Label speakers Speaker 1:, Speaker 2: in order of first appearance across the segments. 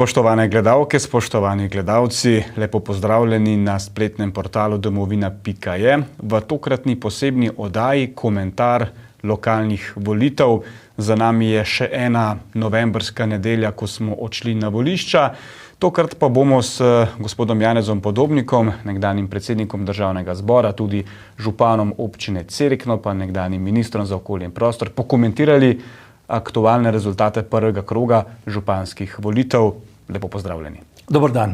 Speaker 1: Spoštovane gledalke, spoštovani gledalci, lepo pozdravljeni na spletnem portalu domovina.je. V tokratni posebni oddaji komentar lokalnih volitev. Za nami je še ena novembrska nedelja, ko smo odšli na volišča. Tokrat pa bomo s gospodom Janezom Podobnikom, nekdanjim predsednikom Državnega zbora, tudi županom občine Cerkno, pa nekdanjim ministrom za okolje in prostor, pokomentirali aktualne rezultate prvega kroga županskih volitev. Lepo pozdravljeni.
Speaker 2: Dobar dan.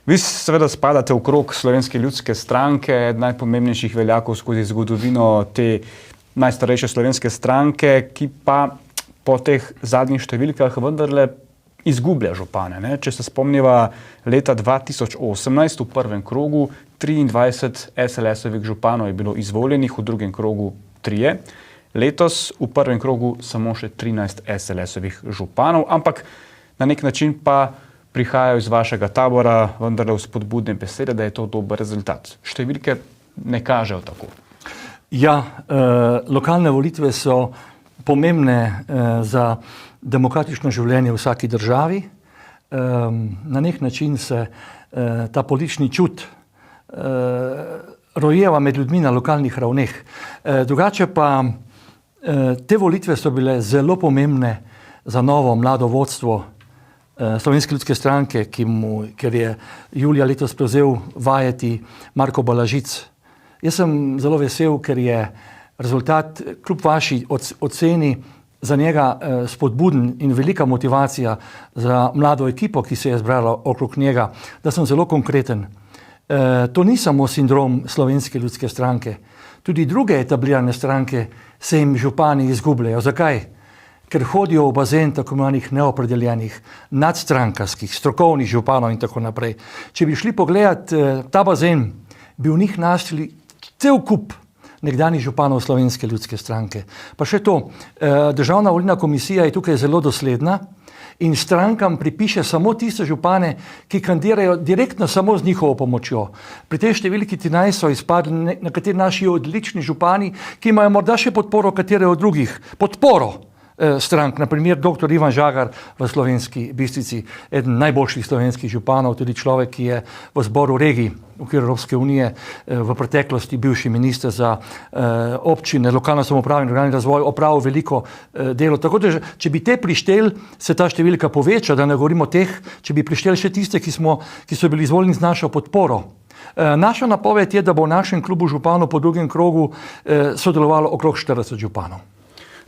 Speaker 1: Vi seveda spadate v krog Slovenske ljudske stranke, najpomembnejših veljakov skozi zgodovino te najstarejše slovenske stranke, ki pa po teh zadnjih številkah vendarle izgublja župane. Če se spomniva leta 2018 v prvem krogu 23 SLS-ovih županov je bilo izvoljenih, v drugem krogu 3. Letos v prvem krogu samo še 13 SLS-ovih županov, ampak na nek način pa prihajajo iz vašega tabora vendarle vzpodbudne besede, da je to dober rezultat. Številke ne kažejo tako.
Speaker 2: Ja, lokalne volitve so pomembne za demokratično življenje v vsaki državi. Na nek način se ta politični čut rojeva med ljudmi na lokalnih ravneh. Drugače pa te volitve so bile zelo pomembne za novo mlado vodstvo Slovenske ljudske stranke, ker je julija letos prevzel vajeti Marko Balažic. Jaz sem zelo vesel, ker je rezultat kljub vaši oceni za njega spodbuden in velika motivacija za mlado ekipo, ki se je zbrala okrog njega, da sem zelo konkreten. To ni samo sindrom Slovenske ljudske stranke. Tudi druge etablirane stranke se jim župani izgubljajo. Zakaj? Ker hodijo v bazen tako imenovanih neopredeljenih, nadstrankarskih, strokovnih županov in tako naprej. Če bi šli pogledati ta bazen, bi v njih našli cel kup nekdanjih županov Slovenske ljudske stranke. Pa še to, Državna volilna komisija je tukaj zelo dosledna in strankam pripiše samo tiste župane, ki kandidirajo direktno samo z njihovo pomočjo. Pri tej številki 13 so izpadli nekateri naši odlični župani, ki imajo morda še podporo katere od drugih. Podporo strank, na primer dr. Ivan Žagar v Slovenski Bistrici, eden najboljših slovenskih županov, tudi človek, ki je v zboru regij v okviru Evropske unije v preteklosti bivši minister za občine, lokalno samoupravo in regionalni razvoj, opravil veliko delo. Tako da, če bi te prištel, se ta številka poveča, da ne govorimo o teh, če bi prištel še tiste, ki so bili izvoljeni z našo podporo. Naša napoved je, da bo v našem klubu županov po drugem krogu sodelovalo okrog 40 županov.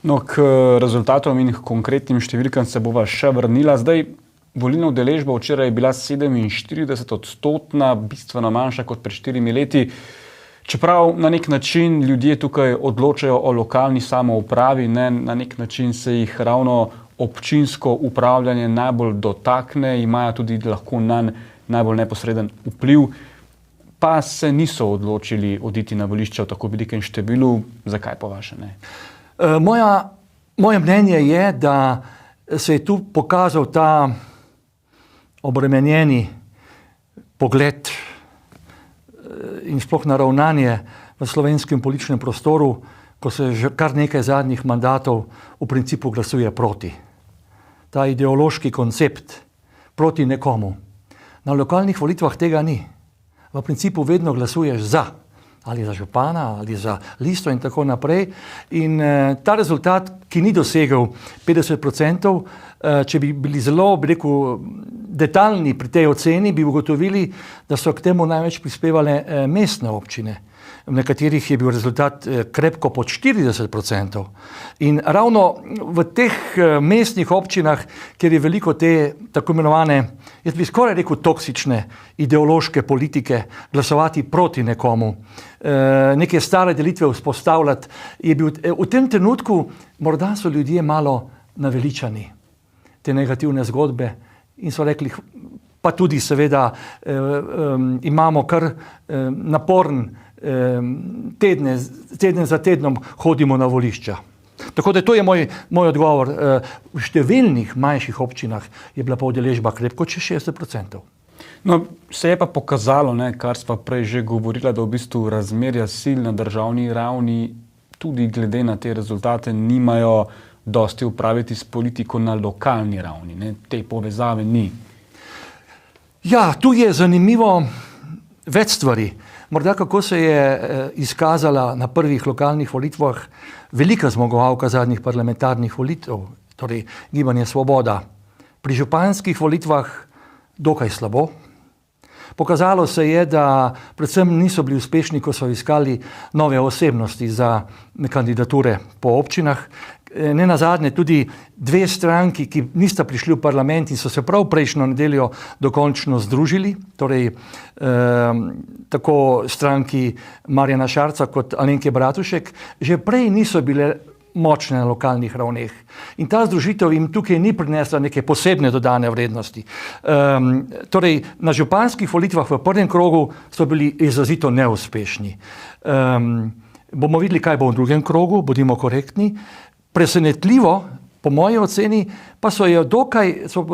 Speaker 1: No, k rezultatom in konkretnim številkam se bova še vrnila. Zdaj, volilna udeležba včeraj je bila 47-odstotna, bistveno manjša kot pred 4 leti. Čeprav na nek način ljudje tukaj odločajo o lokalni samoupravi, na nek način se jih ravno občinsko upravljanje najbolj dotakne, imajo tudi lahko nanj najbolj neposreden vpliv, pa se niso odločili oditi na volišča v tako velikem številu. Zakaj po vaše ne?
Speaker 2: Moje mnenje je, da se je tu pokazal ta obremenjeni pogled in sploh naravnanje v slovenskem političnem prostoru, ko se že kar nekaj zadnjih mandatov v principu glasuje proti. Ta ideološki koncept proti nekomu. Na lokalnih volitvah tega ni. V principu vedno glasuješ za. Ali za župana, ali za listo in tako naprej. In ta rezultat, ki ni dosegel 50%, če bi bili zelo, detaljni pri tej oceni, bi ugotovili, da so k temu največ prispevale mestne občine, v nekaterih je bil rezultat krepko pod 40%. In ravno v teh mestnih občinah, kjer je veliko te tako imenovane, jaz bi skoraj rekel toksične ideološke politike, glasovati proti nekomu, neke stare delitve vzpostavljati, je bil v tem trenutku, morda so ljudje malo naveličani te negativne zgodbe in so rekli, pa tudi seveda imamo kar naporen teden za tednom hodimo na volišča. Tako da to je moj odgovor. V številnih manjših občinah je bila pa udeležba krepko čez 60%.
Speaker 1: No, se je pa pokazalo, kar sva prej že govorila, da v bistvu razmerja sil na državni ravni tudi glede na te rezultate nimajo dosti upraviti s politiko na lokalni ravni. Ne? Te povezave ni.
Speaker 2: Ja, tu je zanimivo več stvari. Morda kako se je izkazala na prvih lokalnih volitvah velika zmagovalka zadnjih parlamentarnih volitev, torej Gibanje Svoboda. Pri županskih volitvah dokaj slabo. Pokazalo se je, da predvsem niso bili uspešni, ko so iskali nove osebnosti za kandidature po občinah. Ne nazadnje tudi dve stranki, ki nista prišli v parlament in so se prav prejšnjo nedeljo dokončno združili, torej tako stranki Marjana Šarca kot Alenke Bratušek, že prej niso bile močne na lokalnih ravneh. In ta združitev jim tukaj ni prinesla neke posebne dodane vrednosti. Torej, na županskih volitvah v prvem krogu so bili izrazito neuspešni. Bomo videli, kaj bo v drugem krogu, bodimo korektni. Presenetljivo, po moji oceni, pa so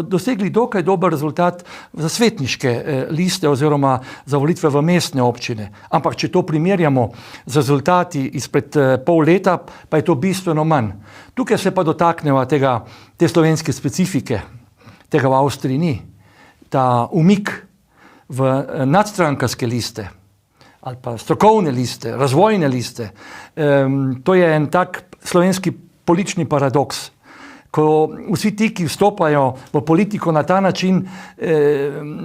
Speaker 2: dosegli dokaj dober rezultat za svetniške liste oziroma za volitve v mestne občine. Ampak, če to primerjamo z rezultati izpred pol leta, pa je to bistveno manj. Tukaj se pa dotaknemo te slovenske specifike, tega v Avstriji ni. Ta umik v nadstrankarske liste ali pa strokovne liste, razvojne liste, to je en tak slovenski politični paradoks, ko vsi ti, ki vstopajo v politiko na ta način,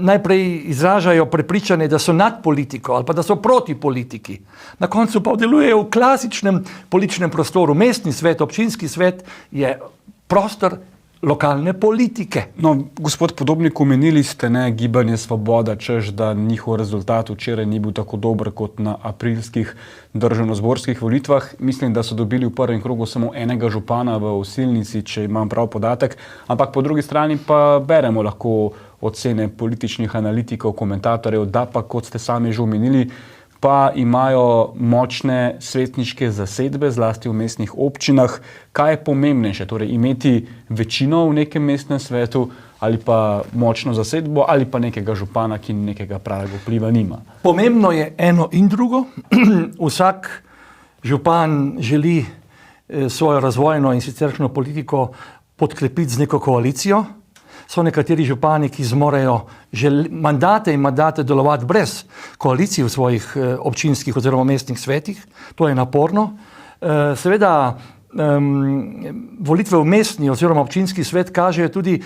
Speaker 2: najprej izražajo prepričanje, da so nad politiko ali pa da so proti politiki. Na koncu pa delujejo v klasičnem političnem prostoru. Mestni svet, občinski svet je prostor lokalne politike.
Speaker 1: No, gospod Podobnik, omenili ste Gibanje Svoboda, češ, da njihov rezultat včeraj ni bil tako dober kot na aprilskih državnozborskih volitvah. Mislim, da so dobili v prvem krogu samo enega župana v Osilnici, če imam prav podatek, ampak po drugi strani pa beremo lahko ocene političnih analitikov, komentatorjev, da pa, kot ste sami že omenili, pa imajo močne svetniške zasedbe, zlasti v mestnih občinah. Kaj je pomembnejše? Torej, imeti večino v nekem mestnem svetu ali pa močno zasedbo ali pa nekega župana, ki nekega pravega vpliva nima?
Speaker 2: Pomembno je eno in drugo. Vsak župan želi svojo razvojno in siceršnjo politiko podkrepiti z neko koalicijo. So nekateri župani, ki zmorejo mandate in mandate delovati brez koalicij v svojih občinskih oziroma mestnih svetih. To je naporno. Seveda, volitve v mestni oziroma občinski svet kažejo tudi,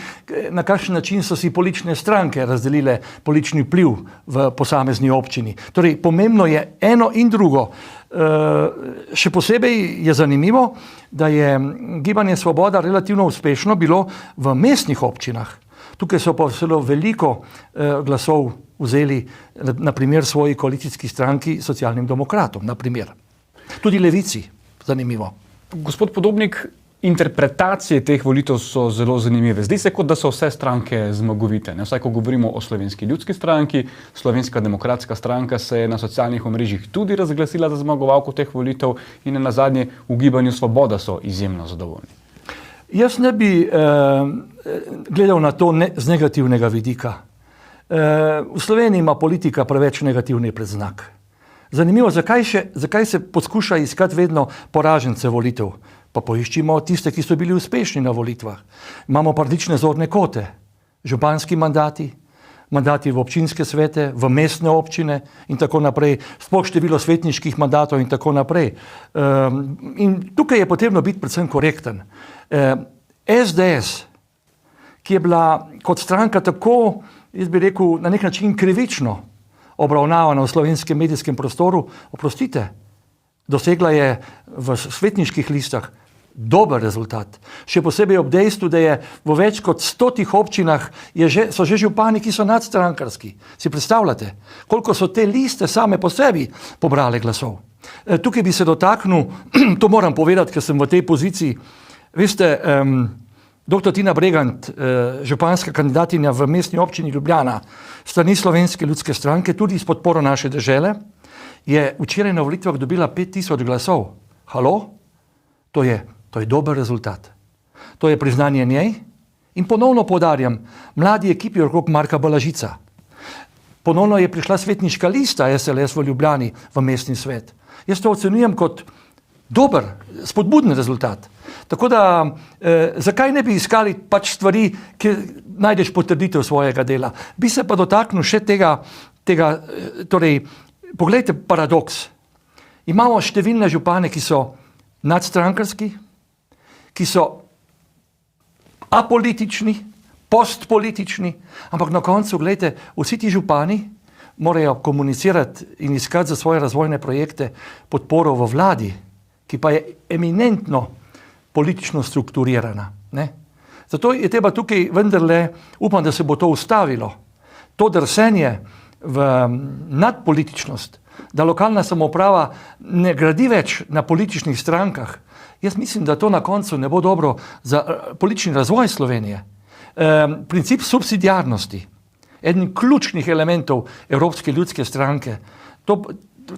Speaker 2: na kakšen način so si politične stranke razdelile politični vpliv v posamezni občini. Torej, pomembno je eno in drugo. Še posebej je zanimivo, da je Gibanje Svoboda relativno uspešno bilo v mestnih občinah. Tukaj so pa zelo veliko glasov vzeli na primer svoji koalicijski stranki, Socialnim demokratom, na primer. Tudi Levici, zanimivo.
Speaker 1: Gospod Podobnik, interpretacije teh volitev so zelo zanimive. Zdi se, kot da so vse stranke zmagovite. Vsaj, ko govorimo o Slovenski ljudski stranki, Slovenska demokratska stranka se je na socialnih omrežjih tudi razglasila za zmagovalko teh volitev in nazadnje v Gibanju Svoboda so izjemno zadovoljni.
Speaker 2: Jaz ne bi gledal na to z negativnega vidika. V Sloveniji ima politika preveč negativni predznak. Zanimivo, zakaj se poskuša iskati vedno poražence volitev? Pa poiščimo tiste, ki so bili uspešni na volitvah. Imamo pa različne zorne kote, županski mandati, mandati v občinske svete, v mestne občine in tako naprej, sploh število svetniških mandatov in tako naprej. In tukaj je potrebno biti predvsem korekten. SDS, ki je bila kot stranka tako, jaz bi rekel, na nek način krivično obravnavana v slovenskem medijskem prostoru, oprostite, dosegla je v svetniških listah dober rezultat. Še posebej ob dejstvu, da je v več kot 100 občinah so že župani, ki so nadstrankarski. Si predstavljate, koliko so te liste same po sebi pobrale glasov? Tukaj bi se dotaknil, to moram povedati, ker sem v tej poziciji. Veste, dr. Tina Bregant, županska kandidatinja v mestni občini Ljubljana, strani Slovenske ljudske stranke, tudi s podporo naše dežele, je včeraj na volitvah dobila 5000 glasov. Halo? To je dober rezultat. To je priznanje njej in ponovno poudarjam, mladi ekipi okrog Marka Balažica. Ponovno je prišla svetniška lista SLS v Ljubljani v mestni svet. Jaz to ocenjujem kot dober, spodbuden rezultat. Tako da, zakaj ne bi iskali pač stvari, kjer najdeš potrditev svojega dela. Bi se pa dotaknil še tega torej, poglejte paradoks. Imamo številne župane, ki so nadstrankarski, ki so apolitični, postpolitični, ampak na koncu, gledajte, vsi ti župani morajo komunicirati in iskati za svoje razvojne projekte podporo v vladi, ki pa je eminentno politično strukturirana. Ne? Zato je treba tukaj vendarle, upam, da se bo to ustavilo, to drsenje v nadpolitičnost, da lokalna samouprava ne gradi več na političnih strankah. Jaz mislim, da to na koncu ne bo dobro za politični razvoj Slovenije. Princip subsidiarnosti, eden ključnih elementov Evropske ljudske stranke,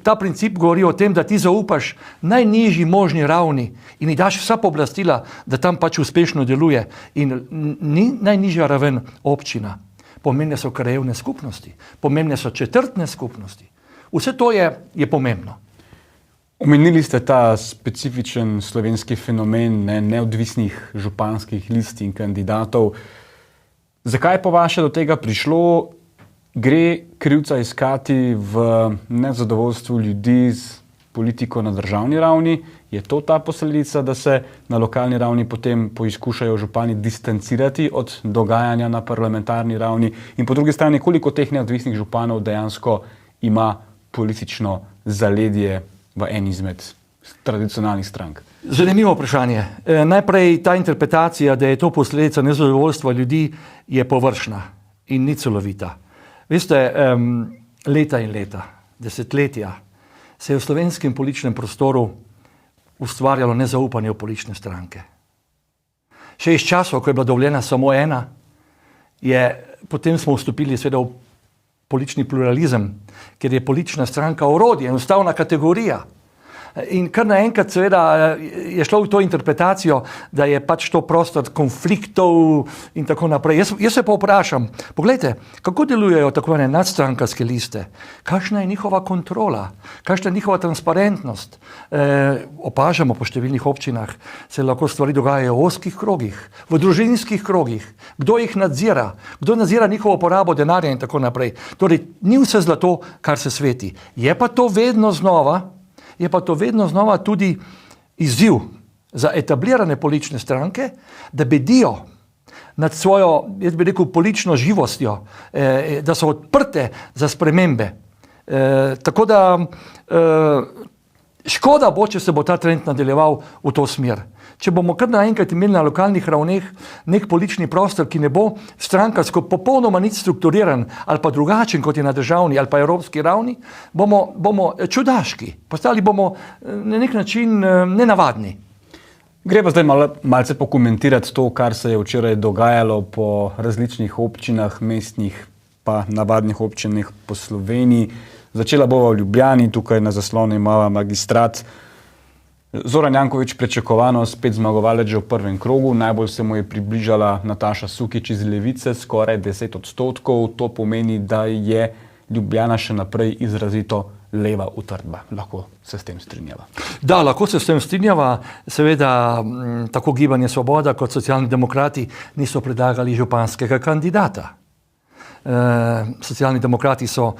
Speaker 2: ta princip govori o tem, da ti zaupaš najnižji možni ravni in ji daš vsa pooblastila, da tam pač uspešno deluje. In ni najnižja raven občina. Pomembne so krajevne skupnosti, pomembne so četrtne skupnosti. Vse to je pomembno.
Speaker 1: Omenili ste ta specifičen slovenski fenomen neodvisnih županskih list in kandidatov. Zakaj je po vaše do tega prišlo? Gre krivca iskati v nezadovoljstvu ljudi z politiko na državni ravni? Je to ta posledica, da se na lokalni ravni potem poizkušajo župani distancirati od dogajanja na parlamentarni ravni? In po drugi strani, koliko teh neodvisnih županov dejansko ima politično zaledje v eni izmed tradicionalnih strank?
Speaker 2: Zanimivo vprašanje. Najprej ta interpretacija, da je to posledica nezadovoljstva ljudi, je površna in ni celovita. Veste, leta in leta, desetletja se je v slovenskem političnem prostoru ustvarjalo nezaupanje v politične stranke. Še iz časov, ko je bila dovoljena samo ena, potem smo vstopili seveda v politični pluralizem, ker je politična stranka orodje, enostavna kategorija. In kar naenkrat seveda je šlo v to interpretacijo, da je pač to prostor konfliktov in tako naprej. Jaz se pa vprašam, poglejte, kako delujejo tako ene nadstrankarske liste, kakšna je njihova kontrola, kakšna je njihova transparentnost. Opažamo po številnih občinah, se lahko stvari dogajajo v ozkih krogih, v družinskih krogih, kdo jih nadzira, kdo nadzira njihovo porabo denarja in tako naprej. Torej, ni vse zlato, kar se sveti. Je pa to vedno znova tudi izziv za etablirane politične stranke, da bedijo nad svojo, jaz bi rekel, politično živostjo, da so odprte za spremembe. Tako da škoda bo, če se bo ta trend nadaljeval v to smer. Če bomo kar naenkrat imeli na lokalnih ravneh nek politični prostor, ki ne bo strankarsko popolnoma nič strukturiran ali pa drugačen, kot je na državni ali pa evropski ravni, bomo čudaški. Postali bomo na nek način nenavadni.
Speaker 1: Gre pa zdaj malce pokomentirati to, kar se je včeraj dogajalo po različnih občinah, mestnih pa navadnih občinah po Sloveniji. Začela bova v Ljubljani, tukaj na zaslonu imava magistrat. Zoran Janković pričakovano spet zmagovalec že v prvem krogu, najbolj se mu je približala Nataša Sukič iz Levice, skoraj 10%. To pomeni, da je Ljubljana še naprej izrazito leva utrdba. Lahko se s tem strinjava.
Speaker 2: Da, lahko se s tem strinjava. Seveda tako Gibanje Svoboda kot Socialni demokrati niso predlagali županskega kandidata. Socialni demokrati so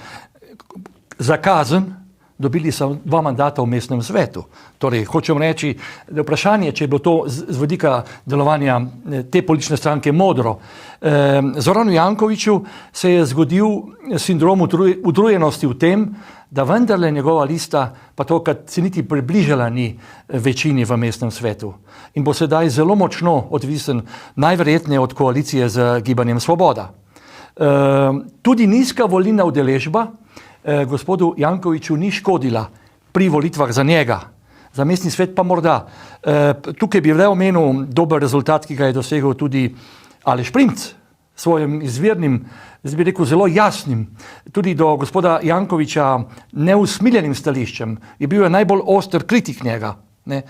Speaker 2: za kazen dobili so 2 mandata v mestnem svetu. Torej, hočem reči, da vprašanje, če je bilo to z vidika delovanja te politične stranke modro. Zoranu Jankoviću se je zgodil sindrom utrujenosti v tem, da vendarle njegova lista, pa to, kad se niti približala ni večini v mestnem svetu. In bo sedaj zelo močno odvisen najverjetneje od koalicije z Gibanjem Svoboda. Tudi nizka volilna udeležba gospodu Jankoviću ni škodila pri volitvah za njega. Za mestni svet pa morda. Tukaj bi le omenil dober rezultat, ki ga je dosegel tudi Aleš Primc, svojim izvirnim, jaz bi rekel zelo jasnim, tudi do gospoda Jankovića neusmiljenim stališčem. Je bil najbolj oster kritik njega. Ne.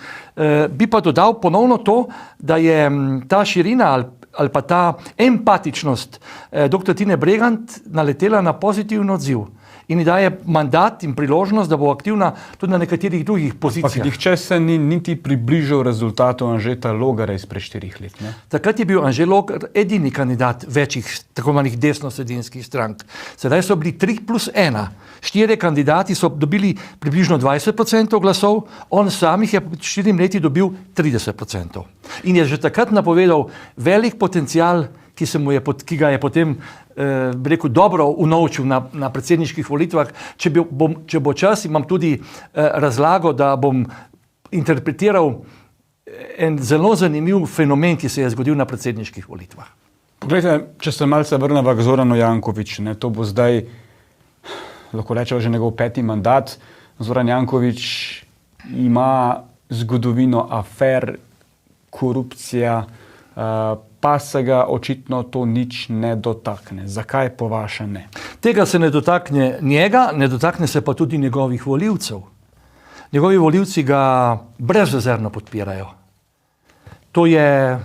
Speaker 2: Bi pa dodal ponovno to, da je ta širina ali pa ta empatičnost dr. Tine Bregant naletela na pozitiven odziv in ji daje mandat in priložnost, da bo aktivna tudi na nekaterih drugih pozicijah.
Speaker 1: Nihče se ni niti približal rezultatu Anžeta Logarja izpred 4 let. Ne?
Speaker 2: Takrat je bil Anže Logar edini kandidat večjih tako manjih desnosredinskih strank. Sedaj so bili 3+1. 4 kandidati so dobili približno 20% glasov, on samih je pred 4 leti dobil 30%. In je že takrat napovedal velik potencial, ki ga je potem dobro unovčil na predsedniških volitvah. Če bo čas, imam tudi razlago, da bom interpretiral en zelo zanimiv fenomen, ki se je zgodil na predsedniških volitvah.
Speaker 1: Poglejte, če se malce vrneva k Zoranu Jankoviću, ne, to bo zdaj, lahko rečemo, že njegov 5. mandat. Zoran Janković ima zgodovino afer, korupcija, pa se ga očitno to nič ne dotakne. Zakaj po vaše ne?
Speaker 2: Tega se ne dotakne njega, ne dotakne se pa tudi njegovih volivcev. Njegovi volivci ga brezrezervno podpirajo. To je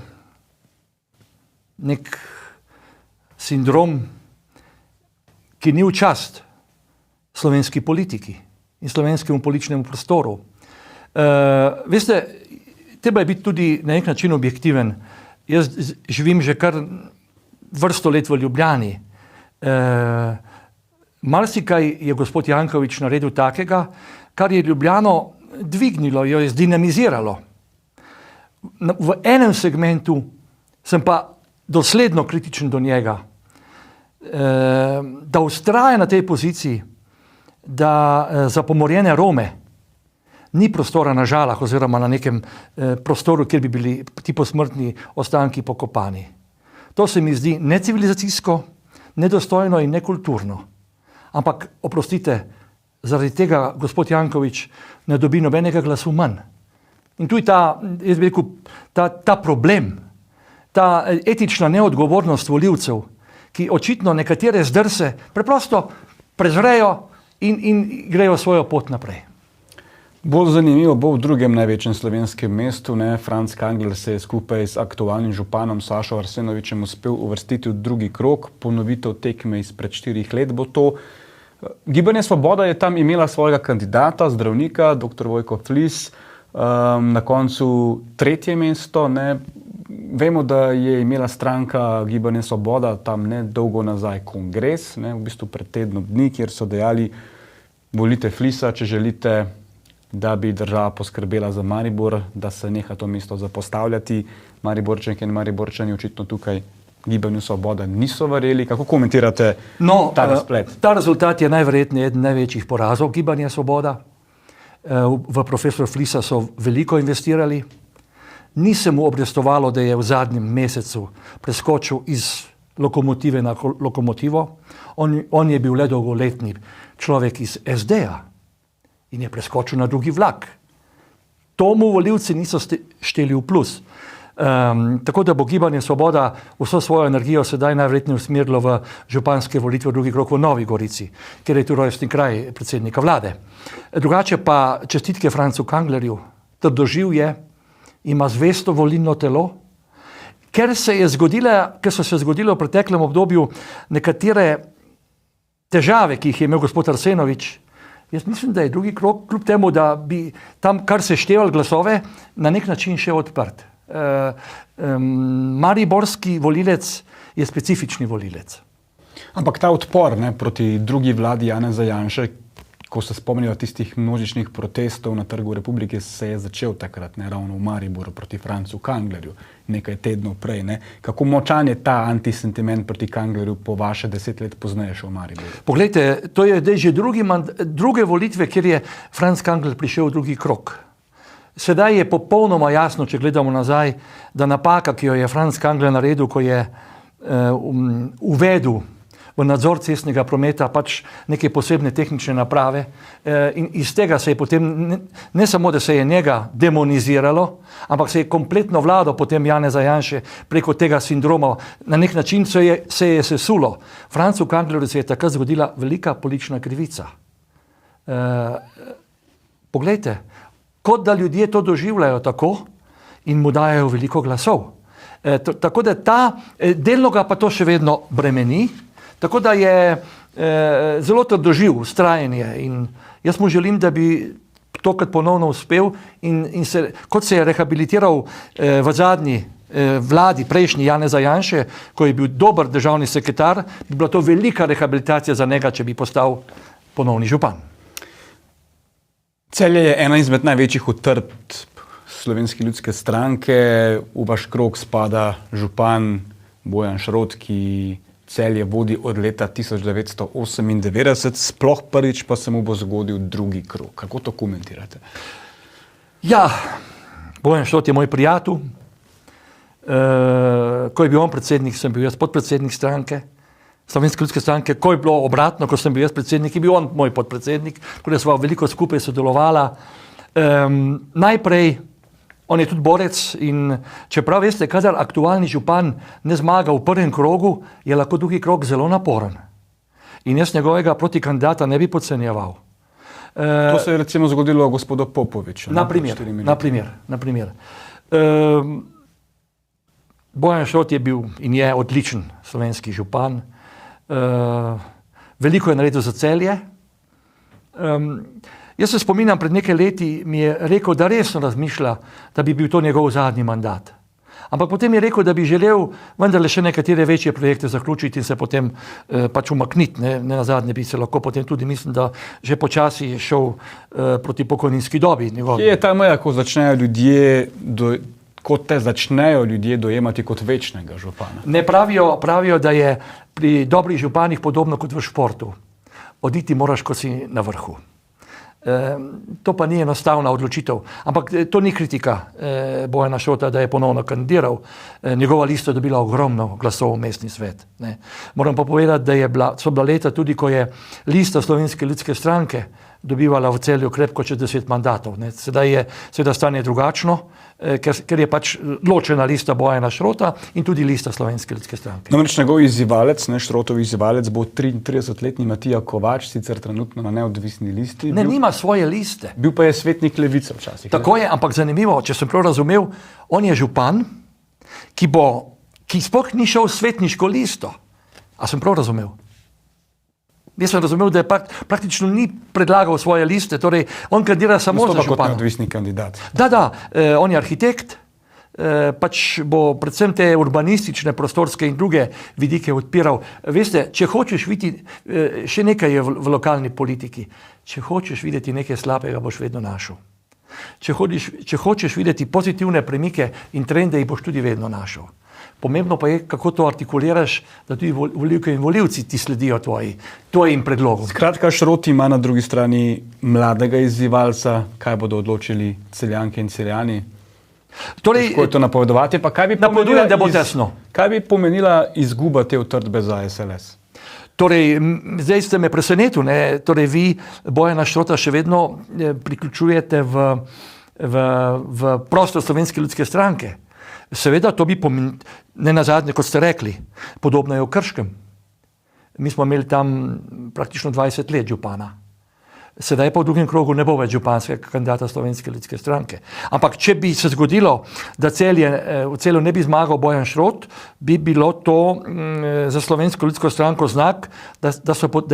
Speaker 2: nek sindrom, ki ni v čast slovenski politiki in slovenskemu političnemu prostoru. Veste, treba je biti tudi na nek način objektiven. Jaz živim že kar vrsto let v Ljubljani. Marsikaj je gospod Janković naredil takega, kar je Ljubljano dvignilo, jo je zdinamiziralo. V enem segmentu sem pa dosledno kritičen do njega, da vztraja na tej poziciji, da za pomorjene Rome ni prostora na Žalah oziroma na nekem prostoru, kjer bi bili ti posmrtni ostanki pokopani. To se mi zdi necivilizacijsko, nedostojno in nekulturno. Ampak, oprostite, zaradi tega gospod Janković ne dobi nobenega glasu manj. In tu je jaz bi rekel, ta problem, ta etična neodgovornost volivcev, ki očitno nekatere zdrse preprosto prezrejo in grejo svojo pot naprej.
Speaker 1: Bolj zanimivo bo v drugem največjem slovenskem mestu. Ne? Franc Kangler se je skupaj s aktualnim županom Sašo Arsenovićem uspel uvrstiti v drugi krog. Ponovitev tekme izpred 4 let bo to. Gibanje Svoboda je tam imela svojega kandidata, zdravnika, dr. Vojko Flis, na koncu 3. mesto. Ne? Vemo, da je imela stranka Gibanje Svoboda tam ne dolgo nazaj kongres, ne? V bistvu pred tednom dni, kjer so dejali, volite Flisa, če želite, da bi država poskrbela za Maribor, da se neha to mesto zapostavljati. Mariborčanke in Mariborčani očitno tukaj Gibanju Svoboda niso verjeli. Kako komentirate ta razplet?
Speaker 2: Ta rezultat je najverjetneje eden največjih porazov Gibanja Svoboda. V profesor Flisa so veliko investirali. Ni se mu obrestovalo, da je v zadnjem mesecu preskočil iz lokomotive na lokomotivo. On je bil le dolgoletni človek iz SD-ja. In je preskočil na drugi vlak. To mu volivci niso šteli v plus. Tako da bo Gibanje Svoboda vso svojo energijo sedaj najverjetneje usmerilo v županske volitve v drugi krog v Novi Gorici, kjer je tu rojstni kraj predsednika vlade. Drugače pa čestitke Francu Kanglerju, trdoživ je, ima zvesto volilno telo, ker so se zgodile v preteklem obdobju nekatere težave, ki jih je imel gospod Arsenović. Jaz mislim, da je drugi krog, kljub temu, da bi tam, kar se števali glasove, na nek način še odprt. Mariborski volilec je specifični volilec.
Speaker 1: Ampak ta odpor proti drugi vladi Janeza Janše, ko se spomnijo tistih množičnih protestov na Trgu Republike, se je začel takrat ravno v Mariboru proti Francu Kanglerju, nekaj tednov prej. Kako močan je ta antisentiment proti Kanglerju po vaše 10 let pozneje še v Mariboru?
Speaker 2: Poglejte, to je že druge volitve, kjer je Franc Kangler prišel v drugi krog. Sedaj je popolnoma jasno, če gledamo nazaj, da napaka, ki jo je Franc Kangler naredil, ko je uvedel v nadzor cestnega prometa pač neke posebne tehnične naprave in iz tega se je potem, ne samo, da se je njega demoniziralo, ampak se je kompletno vlado potem Janeza Janše preko tega sindroma na nek način se je sesulo. Francu Kanglerju se je takrat zgodila velika politična krivica. Poglejte, kot da ljudje to doživljajo tako in mu dajajo veliko glasov. Tako da delno ga pa to še vedno bremeni, tako da je zelo trdoživ, vztrajanje in jaz mu želim, da bi tokrat ponovno uspel in kot se je rehabilitiral v zadnji vladi prejšnji Janeza Janše, ko je bil dober državni sekretar, bi bila to velika rehabilitacija za njega, če bi postal ponovni župan.
Speaker 1: Celje je ena izmed največjih utrdb Slovenske ljudske stranke. V vaš krog spada župan Bojan Šrot, ki Celje vodi od leta 1998, sploh prvič pa se mu bo zgodil drugi krog. Kako to komentirate?
Speaker 2: Ja, Bojan Šrot je moj prijatelj. Ko je bil on predsednik, sem bil jaz podpredsednik stranke, Slovenske ljudske stranke. Ko je bilo obratno, ko sem bil jaz predsednik, je bil on moj podpredsednik, ko sva veliko skupaj sodelovala. Najprej, on je tudi borec in čeprav veste, kadar aktualni župan ne zmaga v prvem krogu, je lahko drugi krog zelo naporen. In jaz njegovega protikandidata ne bi podcenjeval.
Speaker 1: To se je recimo zgodilo gospodu Popoviču.
Speaker 2: Naprimer. Bojan Šrot je bil in je odličen slovenski župan. Veliko je naredil za Celje. Jaz se spominjam, pred nekaj leti mi je rekel, da resno razmišlja, da bi bil to njegov zadnji mandat. Ampak potem je rekel, da bi želel vendarle še nekatere večje projekte zaključiti in se potem pač umakniti. Ne nazadnje bi se lahko potem tudi, mislim, da že počasi je šel proti pokojninski dobi.
Speaker 1: Kje je ta meja, ko začnejo kot te začnejo ljudje dojemati kot večnega župana?
Speaker 2: Ne pravijo, da je pri dobrih županih podobno kot v športu. Oditi moraš, ko si na vrhu. To pa ni enostavna odločitev. Ampak to ni kritika Bojana Šrota, da je ponovno kandidiral. Njegova lista je dobila ogromno glasov v mestni svet. Ne. Moram pa povedati, da so bila leta tudi, ko je lista Slovenske ljudske stranke dobivala v Celju krepko čez 10 mandatov. Ne. Sedaj je seveda stanje drugačno, ker je pač ločena lista Bojana Šrota in tudi lista Slovenske ljudske stranke.
Speaker 1: Namreč njegov izzivalec, Šrotov izzivalec, bo 33-letni Matija Kovač, sicer trenutno na neodvisni listi.
Speaker 2: Nima svoje liste.
Speaker 1: Bil pa je svetnik Levice včasih.
Speaker 2: Tako je, ampak zanimivo, če sem prav razumel, on je župan, ki sploh ni šel v svetniško listo. A sem prav razumel? Jaz sem razumel, da je praktično ni predlagal svoje liste, torej on kandidira samo za župana.
Speaker 1: Kot neodvisni kandidat.
Speaker 2: Da, on je arhitekt, pač bo predvsem te urbanistične, prostorske in druge vidike odpiral. Veste, če hočeš videti, še nekaj je v lokalni politiki, če hočeš videti nekaj slabega, boš vedno našel. Če hočeš videti pozitivne premike in trende, jih boš tudi vedno našel. Pomembno pa je, kako to artikuliraš, da tudi volivke in volivci ti sledijo tvojim predlogom.
Speaker 1: Skratka, Šrot ima na drugi strani mladega izzivalca, kaj bodo odločili Celjanke in Celjani. Težko je to napovedovati, pa
Speaker 2: napovedujem, da bo tesno.
Speaker 1: Kaj bi pomenila izguba te utrdbe za SLS?
Speaker 2: Torej, zdaj ste me presenetili, torej vi Bojana Šrota še vedno priključujete v prostor Slovenske ljudske stranke. Seveda, to bi ne nazadnje, kot ste rekli, podobno je v Krškem. Mi smo imeli tam praktično 20 let župana. Sedaj pa v drugem krogu ne bo več županskega kandidata Slovenske ljudske stranke. Ampak če bi se zgodilo, da v Celju ne bi zmagal Bojan Šrot, bi bilo to za Slovensko ljudsko stranko znak, da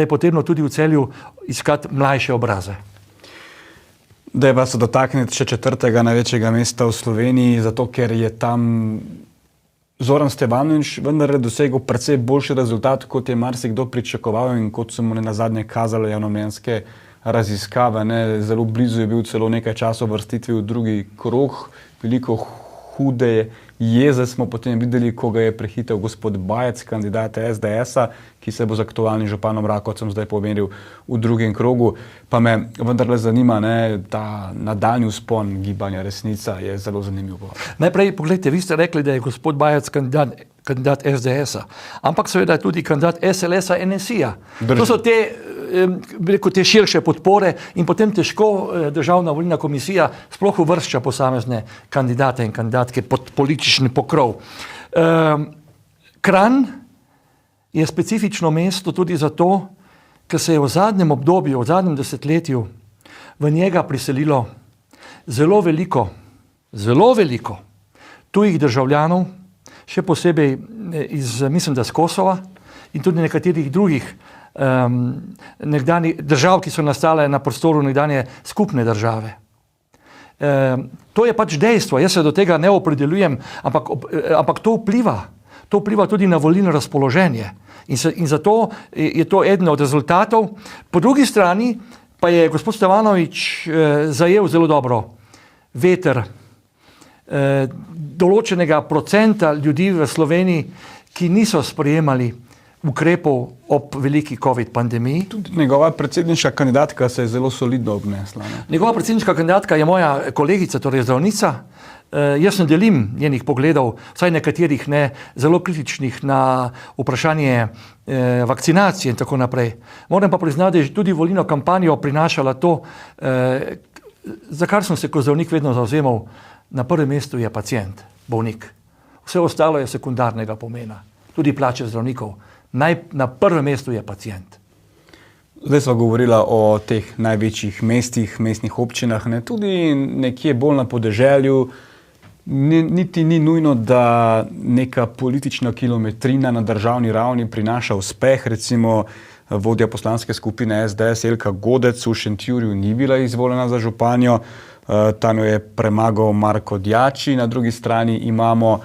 Speaker 2: je potrebno tudi v Celju iskati mlajše obraze.
Speaker 1: Da je vas dotakniti še četrtega največjega mesta v Sloveniji, zato ker je tam Zoran Stevanović vendar dosegel precej boljši rezultat, kot je marsikdo pričakoval in kot so mu nazadnje kazale javnomnenjske raziskave. Zelo blizu je bil celo nekaj časa vrstitvi v drugi krog. Veliko hude jeze smo potem videli, ko ga je prehitel gospod Bajec, kandidat SDS-a, ki se bo z aktualnim županom Rakovcem zdaj pomeril v drugem krogu. Pa me vendarle zanima, ta nadaljnji vzpon gibanja Resnica je zelo zanimiv.
Speaker 2: Najprej, pogledajte, vi ste rekli, da je gospod Bajec kandidat SDS-a, ampak seveda je tudi kandidat SLS-a, NSI-a. To so te širše podpore in potem težko Državna volilna komisija sploh uvršča posamezne kandidate in kandidatke pod politični pokrov. Kranj je specifično mesto tudi zato, ker se je v zadnjem obdobju, v zadnjem desetletju v njega priselilo zelo veliko tujih državljanov, še posebej mislim, da z Kosova in tudi nekaterih drugih nekdanjih držav, ki so nastale na prostoru nekdanje skupne države. To je pač dejstvo, jaz se do tega ne opredeljujem, ampak to vpliva. To vpliva tudi na volilno razpoloženje. In zato je to eden od rezultatov. Po drugi strani pa je gospod Stevanović zajel zelo dobro veter določenega procenta ljudi v Sloveniji, ki niso sprejemali ukrepov ob veliki COVID pandemiji.
Speaker 1: Tudi njegova predsedniška kandidatka se je zelo solidno obnesla. Ne?
Speaker 2: Njegova predsedniška kandidatka je moja kolegica, torej zdravnica. Jaz ne delim njenih pogledov, vsaj nekaterih ne, zelo kritičnih na vprašanje vakcinacije in tako naprej. Moram pa priznati, da je tudi volilno kampanjo prinašala to, za kar sem se kot zdravnik vedno zavzemal, na prvem mestu je pacient, bolnik. Vse ostalo je sekundarnega pomena, tudi plače zdravnikov. Na prvem mestu je pacient.
Speaker 1: Zdaj smo govorili o teh največjih mestih, mestnih občinah, ne? Tudi nekje bolj na podeželju. Niti ni nujno, da neka politična kilometrina na državni ravni prinaša uspeh. Recimo vodja poslanske skupine SDS Jelka Godec v Šentjurju ni bila izvoljena za županjo, tam jo je premagal Marko Djači. Na drugi strani imamo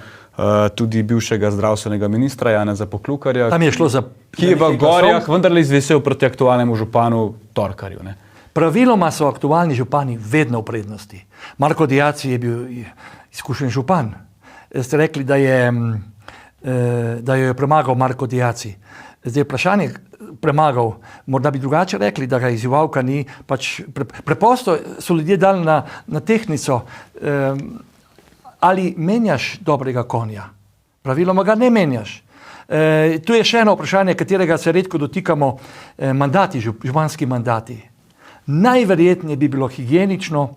Speaker 1: tudi bivšega zdravstvenega ministra Janeza Poklukarja,
Speaker 2: Tam je šlo za
Speaker 1: ki je v Gorjah vendarle izvisel proti aktualnemu županu Torkarju. Ne?
Speaker 2: Praviloma so aktualni župani vedno v prednosti. Marko Djači je bil izkušen župan. Ste rekli, da jo je premagal Marko Djači. Zdaj vprašanje premagal, morda bi drugače rekli, da ga izzivalka ni, pač preprosto so ljudje dali na tehtnico, ali menjaš dobrega konja. Praviloma ga ne menjaš. Tu je še eno vprašanje, katerega se redko dotikamo, mandati, županski mandati. Najverjetneje bi bilo higienično,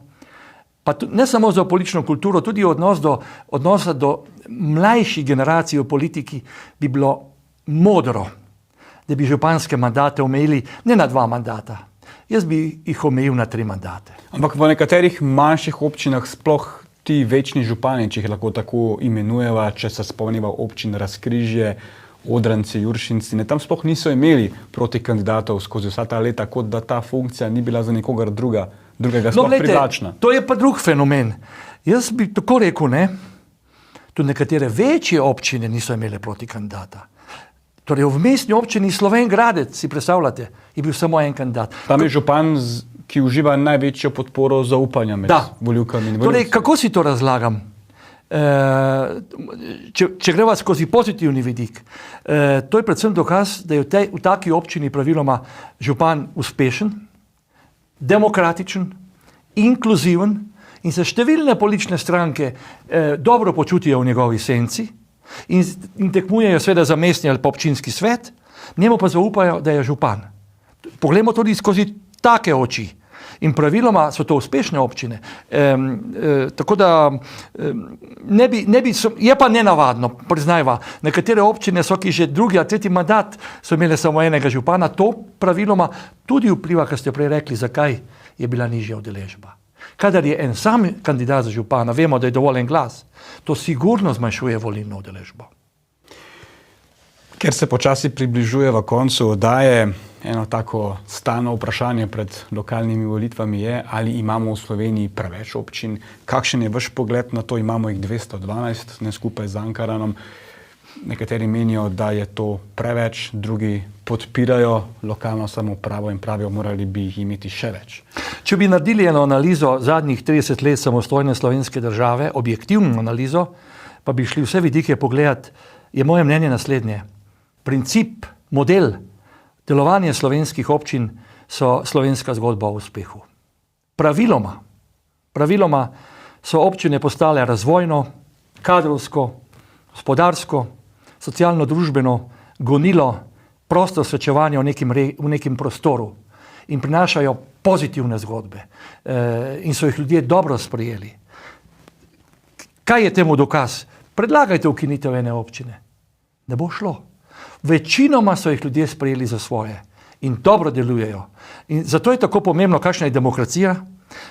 Speaker 2: pa ne samo za politično kulturo, tudi odnosa do mlajših generacij v politiki bi bilo modro, da bi županske mandate omejili ne na 2 mandata. Jaz bi jih omejil na 3 mandate.
Speaker 1: Ampak v nekaterih manjših občinah sploh ti večni župani, če jih lahko tako imenujeva, če se spomniva občin Razkrižje, Odranci, Juršinci, ne, tam sploh niso imeli proti kandidatov skozi vsa ta leta, kot da ta funkcija ni bila za nikogar drugega sploh privlačna.
Speaker 2: To je pa drug fenomen. Jaz bi tako rekel, ne, tudi nekatere večje občine niso imele proti kandidata. Torej v mestni občini Slovenj Gradec, si predstavljate, je bil samo en kandidat.
Speaker 1: Tam je župan, ki uživa največjo podporo zaupanja med volivkami in volivci.
Speaker 2: Torej, kako si to razlagam? Če greva skozi pozitivni vidik, to je predvsem dokaz, da je v taki občini praviloma župan uspešen, demokratičen, inkluziven in se številne politične stranke dobro počutijo v njegovi senci in tekmujejo seveda za mestni ali pa občinski svet, njemu pa zaupajo, da je župan. Poglejmo tudi skozi take oči. In praviloma so to uspešne občine. Tako da je pa nenavadno, priznajva. Nekatere občine so, ki že drugi ali tretji mandat so imele samo enega župana, to praviloma tudi vpliva, kar ste prej rekli, zakaj je bila nižja udeležba. Kadar je en sam kandidat za župana, vemo, da je dovolj en glas, to sigurno zmanjšuje volilno udeležbo.
Speaker 1: Ker se počasi približuje v koncu oddaje, eno tako stalno vprašanje pred lokalnimi volitvami je, ali imamo v Sloveniji preveč občin. Kakšen je vaš pogled na to? Imamo jih 212, ne skupaj z Ankaranom. Nekateri menijo, da je to preveč, drugi podpirajo lokalno samoupravo in pravijo, morali bi jih imeti še več.
Speaker 2: Če bi naredili eno analizo zadnjih 30 let samostojne slovenske države, objektivno analizo, pa bi šli vse vidike pogledati, je moje mnenje naslednje. Princip, model delovanja slovenskih občin so slovenska zgodba o uspehu. Praviloma so občine postale razvojno, kadrovsko, gospodarsko, socialno-družbeno gonilo prosto srečevanje v nekem prostoru in prinašajo pozitivne zgodbe in so jih ljudje dobro sprejeli. Kaj je temu dokaz? Predlagajte ukinitev ene občine. Ne bo šlo. Večinoma so jih ljudje sprejeli za svoje in dobro delujejo. In zato je tako pomembno, kakšna je demokracija,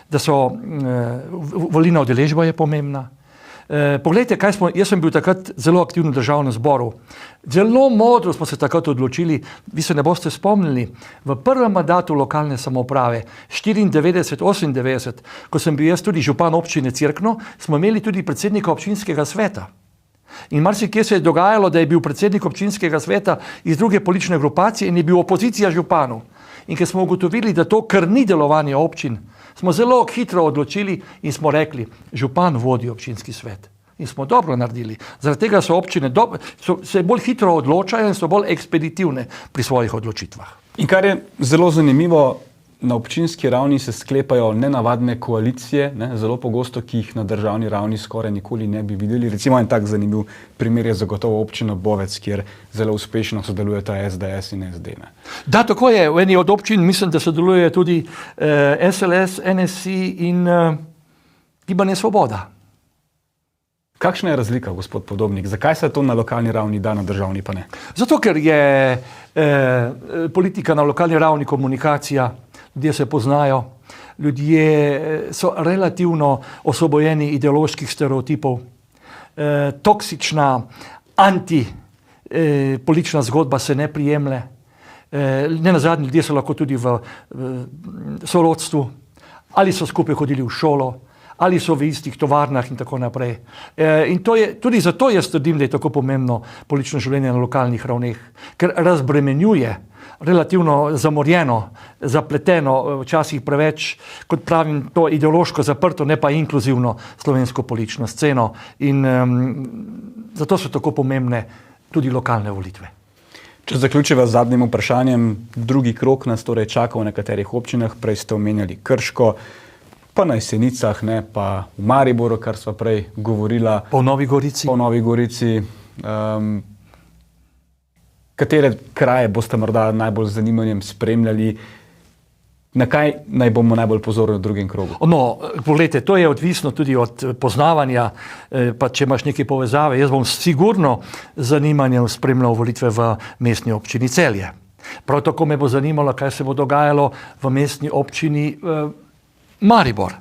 Speaker 2: da so volilna udeležba je pomembna, Poglejte, jaz sem bil takrat zelo aktivno v državnem zboru. Zelo modro smo se takrat odločili, vi se ne boste spomnili, v prvem mandatu lokalne samouprave, 94-98, ko sem bil jaz tudi župan občine Cerkno, smo imeli tudi predsednika občinskega sveta. In marsikje se je dogajalo, da je bil predsednik občinskega sveta iz druge politične grupacije in je bil opozicija županu. In ker smo ugotovili, da to krni delovanje občin, smo zelo hitro odločili in smo rekli, župan vodi občinski svet. In smo dobro naredili. Zaradi tega so občine se bolj hitro odločajo in so bolj ekspeditivne pri svojih odločitvah.
Speaker 1: In kar je zelo zanimivo, na občinski ravni se sklepajo nenavadne koalicije, zelo pogosto, ki jih na državni ravni skoraj nikoli ne bi videli. Recimo en tak zanimiv primer je zagotovo občina Bovec, kjer zelo uspešno sodelujeta SDS in SD.
Speaker 2: Da, tako je. V eni od občin mislim, da sodeluje tudi SLS, NSI in Gibanje Svoboda.
Speaker 1: Kakšna je razlika, gospod Podobnik? Zakaj se to na lokalni ravni da, na državni pa ne?
Speaker 2: Zato, ker je politika na lokalni ravni komunikacija, ljudje se poznajo, ljudje so relativno osvobojeni ideoloških stereotipov, toksična, antipolitična zgodba se ne prijemlje, nenazadnje ljudje so lahko tudi v sorodstvu, ali so skupaj hodili v šolo, ali so v istih tovarnah in tako naprej. In tudi zato jaz trdim, da je tako pomembno politično življenje na lokalnih ravneh, ker razbremenjuje relativno zamorjeno, zapleteno, včasih preveč, kot pravim, to ideološko zaprto, ne pa inkluzivno slovensko politično sceno. In zato so tako pomembne tudi lokalne volitve.
Speaker 1: Če zaključiva z zadnjim vprašanjem, drugi krog nas torej čaka v nekaterih občinah, prej ste omenjali Krško, pa na Jesenicah, pa v Mariboru, kar sva prej govorila.
Speaker 2: Po Novi Gorici.
Speaker 1: Po Novi Gorici. Katere kraje boste morda najbolj z zanimanjem spremljali? Na kaj naj bomo najbolj pozorni v drugem krogu?
Speaker 2: No, poglejte, to je odvisno tudi od poznavanja, pa če imaš neke povezave. Jaz bom sigurno z zanimanjem spremljal volitve v mestni občini Celje. Prav tako me bo zanimalo, kaj se bo dogajalo v mestni občini Maribor.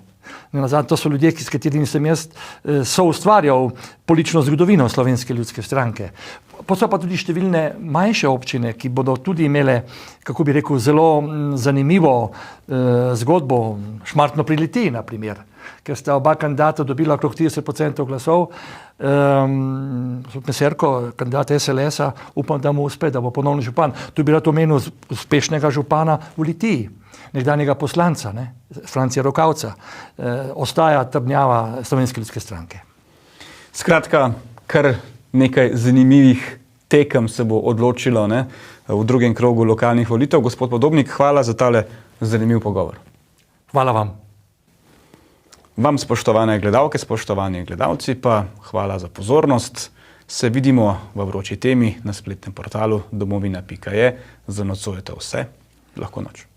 Speaker 2: To so ljudje, s katerimi sem jaz soustvarjal politično zgodovino Slovenske ljudske stranke. Pa so pa tudi številne manjše občine, ki bodo tudi imele, kako bi rekel, zelo zanimivo zgodbo. Šmartno pri Litiji, na primer, ker sta oba kandidata dobila okrog 30% glasov. Meserko, kandidat SLS-a, upam, da mu uspe, da bo ponovno župan. Tu bi rad omenil uspešnega župana v Litiji, nekdanjega poslanca, Francija Rokavca, ostaja trdnjava Slovenske ljudske stranke.
Speaker 1: Skratka, kar nekaj zanimivih tekem se bo odločilo v drugem krogu lokalnih volitev. Gospod Podobnik, hvala za tale zanimiv pogovor.
Speaker 2: Hvala vam.
Speaker 1: Vam, spoštovane gledalke, spoštovani gledalci, pa hvala za pozornost. Se vidimo v vroči temi na spletnem portalu domovina.je. Za nocoj je to vse. Lahko noč.